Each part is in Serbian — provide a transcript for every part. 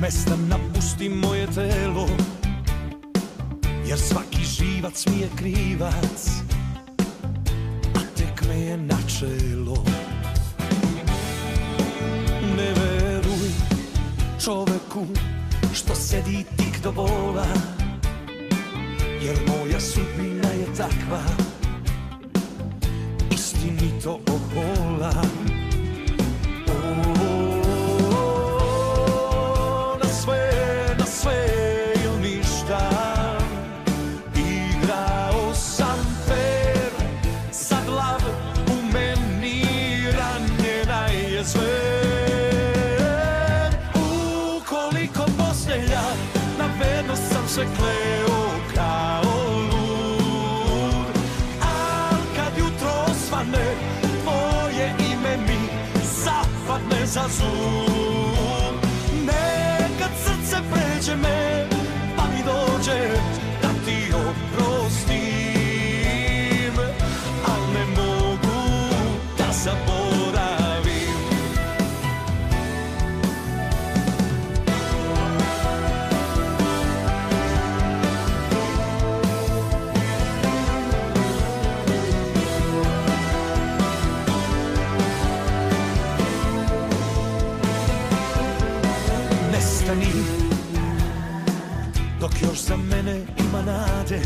mesta napusti moje telo, jer svaki živac mi je krivac, a tek me je načelo. Ne veruj čoveku što sedi tik do bola, jer moja sudbina je takva, istinito ohola. Na sve ili ništa, igrao sam fair, sad lav u meni ranjena je zver. Ukoliko postelja, na vernost sam se kleo kao lud, al kad jutro osvane, tvoje ime mi zapadne za zub. Nekad srce pređe me, pa mi dođe da ti oprostim, al ne mogu da zaboravim. Nestani, dok još za mene ima nade,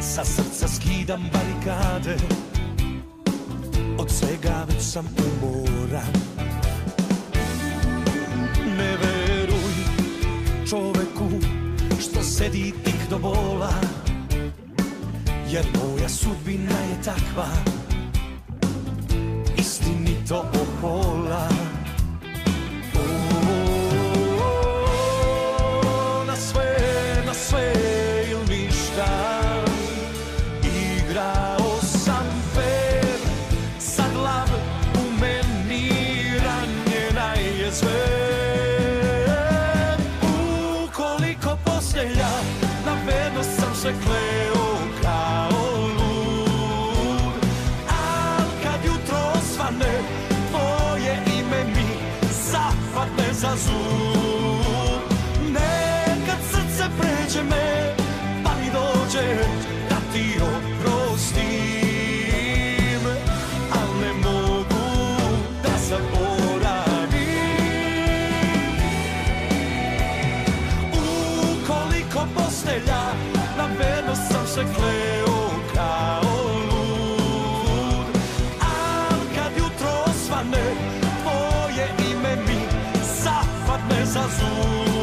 sa srca skidam barikade, od svega već sam umoran. Ne veruj čoveku što sedi tik do bola, jer moja sudbina je takva, istinito ohola. Na sve ili ništa, igrao sam fair, sad lav u meni ranjena je zver. Ukoliko postelja, na vernost sam se kleo kao lud, al kad jutro osvane, tvoje ime mi zapadne za zub. Nekad srce pređe me, pa mi dođe da ti oprostim, al ne mogu da zaboravim. Ukoliko postelja, na vernost sam se kleo kao lud, al kad jutro osvane, tvoje ime mi zapadne za zub.